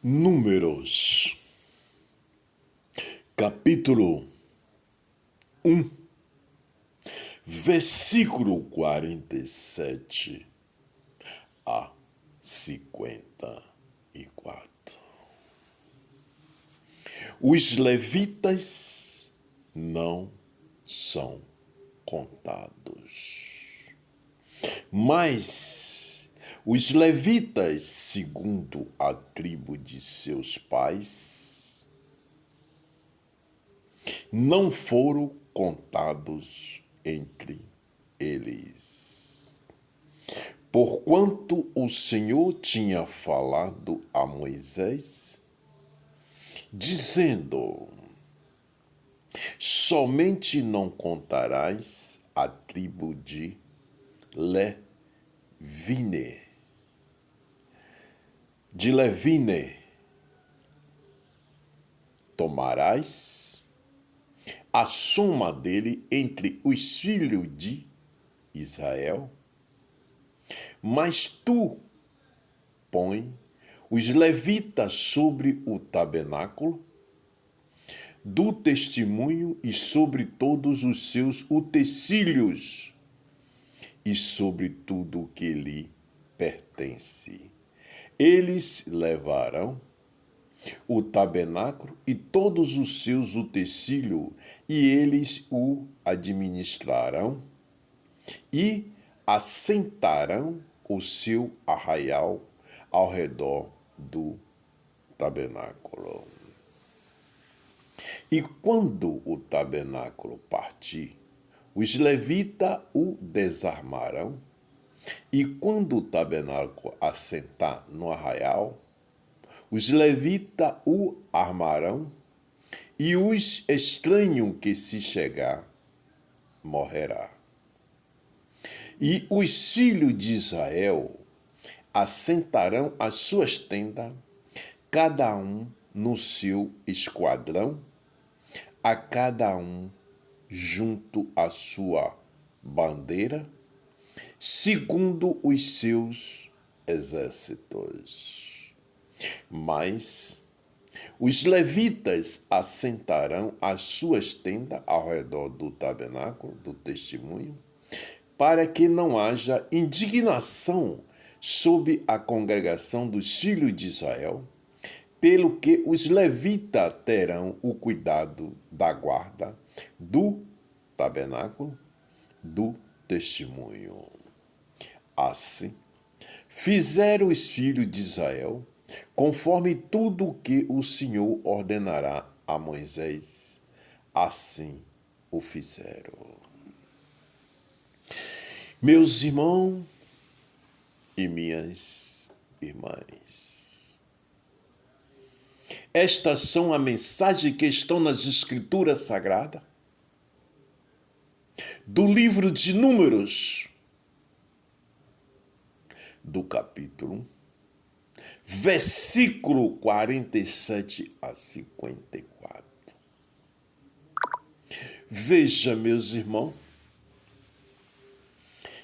Números, capítulo 1, versículo 47 a 54. Os levitas não são contados, mas os levitas, segundo a tribo de seus pais, não foram contados entre eles. Porquanto o Senhor tinha falado a Moisés, dizendo: somente não contarás a tribo de Levine. De Levine tomarás a soma dele entre os filhos de Israel, mas tu põe os levitas sobre o tabernáculo do testemunho e sobre todos os seus utensílios e sobre tudo o que lhe pertence. Eles levarão o tabernáculo e todos os seus utensílios, e eles o administrarão e assentarão o seu arraial ao redor do tabernáculo. E quando o tabernáculo partir, os levitas o desarmarão, e quando o tabernáculo assentar no arraial, os levitas o armarão, e os estranhos que se chegar morrerá. E os filhos de Israel assentarão as suas tendas, cada um no seu esquadrão, a cada um junto à sua bandeira, segundo os seus exércitos. Mas os levitas assentarão as suas tendas ao redor do tabernáculo do testemunho, para que não haja indignação sobre a congregação dos filhos de Israel, pelo que os levitas terão o cuidado da guarda do tabernáculo do testemunho. Assim, fizeram os filhos de Israel, conforme tudo o que o Senhor ordenará a Moisés, assim o fizeram. Meus irmãos e minhas irmãs, estas são as mensagens que estão nas Escrituras Sagradas, do livro de Números, do capítulo 1, versículo 47 a 54. Veja, meus irmãos,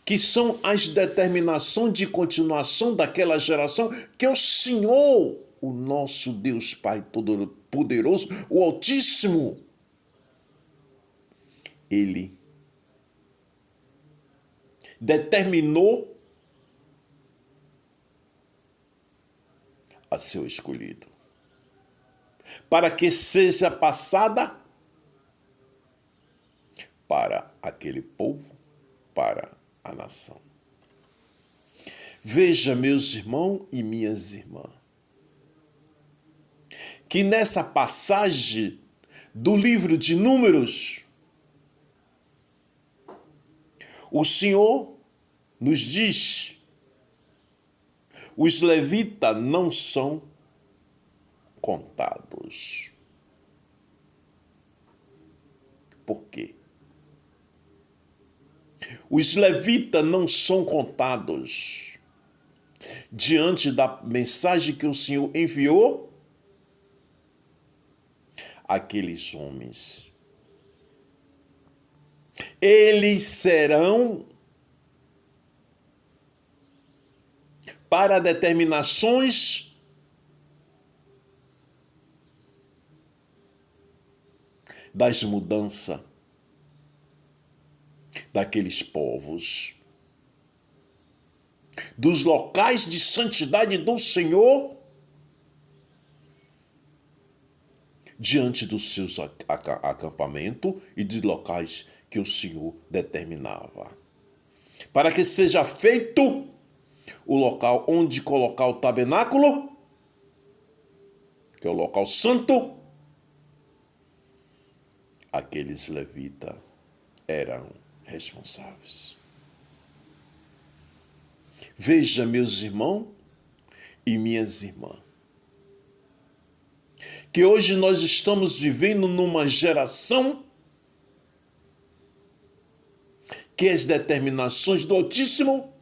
que são as determinações de continuação daquela geração que o Senhor, o nosso Deus Pai Todo-Poderoso, o Altíssimo, Ele determinou a seu escolhido, para que seja passada para aquele povo, para a nação. Veja, meus irmãos e minhas irmãs, que nessa passagem do livro de Números, o Senhor nos diz: os levitas não são contados. Por quê? Os levitas não são contados diante da mensagem que o Senhor enviou àqueles homens. Eles serão para determinações das mudanças daqueles povos, dos locais de santidade do Senhor, diante dos seus acampamentos e de locais que o Senhor determinava. Para que seja feito o local onde colocar o tabernáculo, que é o local santo, aqueles levitas eram responsáveis. Veja, meus irmãos e minhas irmãs, que hoje nós estamos vivendo numa geração que as determinações do Altíssimo,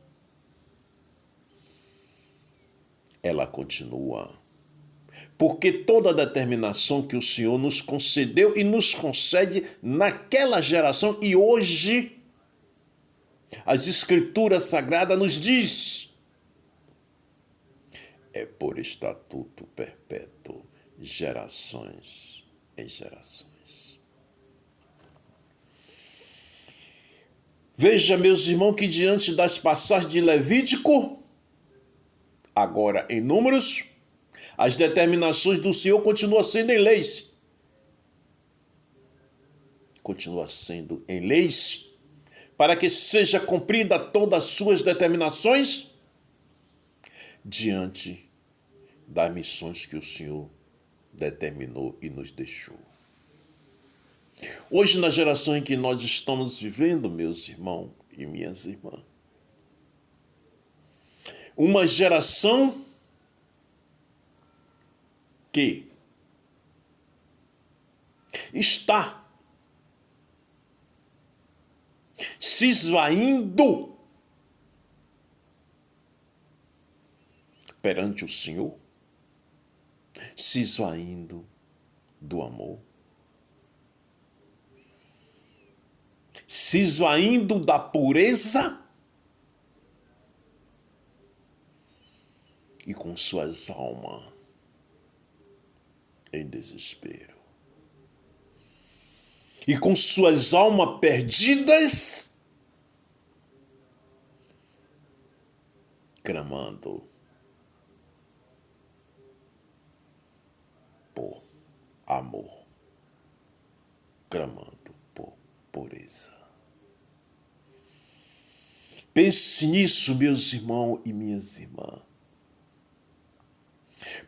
ela continua. Porque toda a determinação que o Senhor nos concedeu e nos concede naquela geração, e hoje as Escrituras Sagradas nos diz, é por estatuto perpétuo, gerações em gerações. Veja, meus irmãos, que diante das passagens de Levítico, agora em Números, as determinações do Senhor continuam sendo em leis. Continua sendo em leis, para que seja cumprida todas as suas determinações diante das missões que o Senhor determinou e nos deixou. Hoje, na geração em que nós estamos vivendo, meus irmãos e minhas irmãs, uma geração que está se esvaindo perante o Senhor, se esvaindo do amor, se esvaindo da pureza e com suas almas em desespero. E com suas almas perdidas, clamando por amor, clamando por pureza. Pense nisso, meus irmãos e minhas irmãs.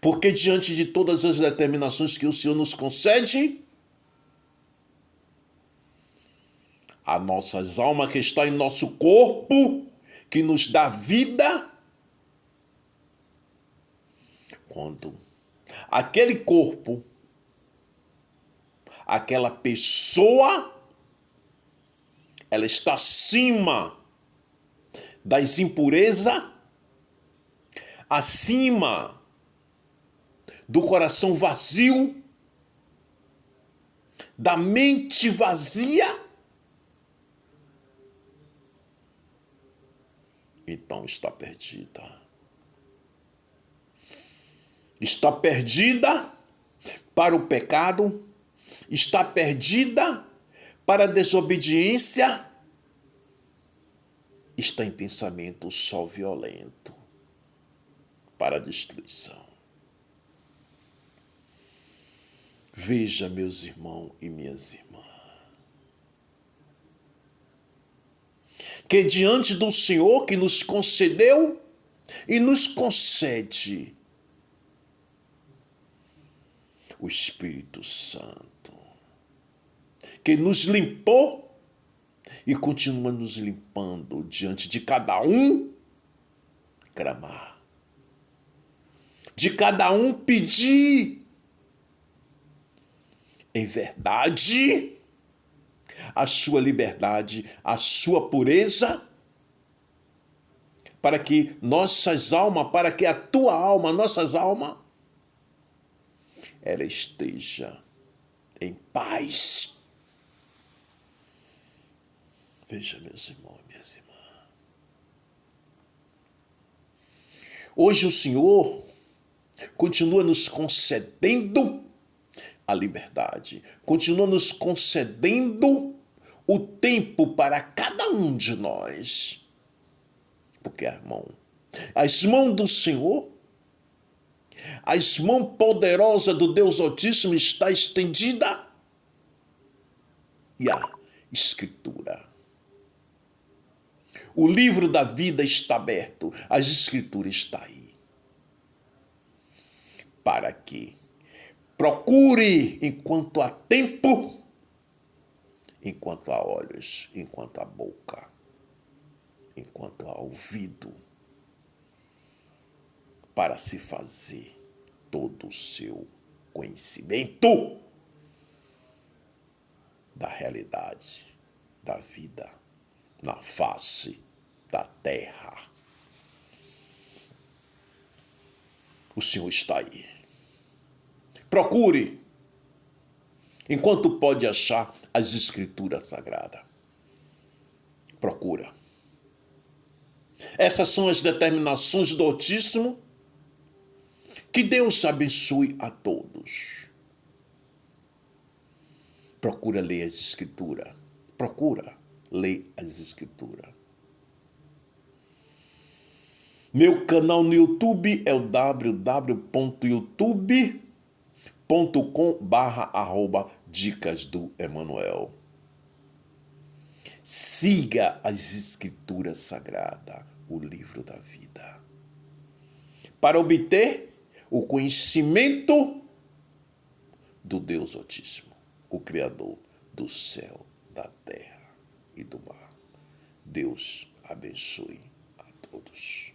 Porque diante de todas as determinações que o Senhor nos concede, as nossas almas que está em nosso corpo, que nos dá vida, quando aquele corpo, aquela pessoa, ela está acima das impurezas, acima do coração vazio, da mente vazia, então está perdida. Está perdida para o pecado, está perdida para a desobediência, está em pensamento só violento para a destruição. Veja, meus irmãos e minhas irmãs, que diante do Senhor que nos concedeu e nos concede o Espírito Santo, que nos limpou e continua nos limpando diante de cada um, clamar, de cada um pedir em verdade a sua liberdade, a sua pureza, para que nossas almas, para que a tua alma, nossas almas, ela esteja em paz. Veja, meus irmãos e minhas irmãs, hoje o Senhor continua nos concedendo a liberdade, continua nos concedendo o tempo para cada um de nós. Porque, irmão, as mãos do Senhor, as mãos poderosas do Deus Altíssimo está estendida e a Escritura. O livro da vida está aberto, as Escrituras estão aí. Para que procure enquanto há tempo, enquanto há olhos, enquanto há boca, enquanto há ouvido, para se fazer todo o seu conhecimento da realidade, da vida, na face da terra. O Senhor está aí. Procure, enquanto pode achar as Escrituras Sagradas. Procura. Essas são as determinações do Altíssimo. Que Deus abençoe a todos. Procura ler as Escrituras. Procura ler as Escrituras. Meu canal no YouTube é o www.youtube.com/dicas do Emanuel. Siga as Escrituras Sagradas, o livro da vida, para obter o conhecimento do Deus Altíssimo, o Criador do céu, da terra e do mar. Deus abençoe a todos.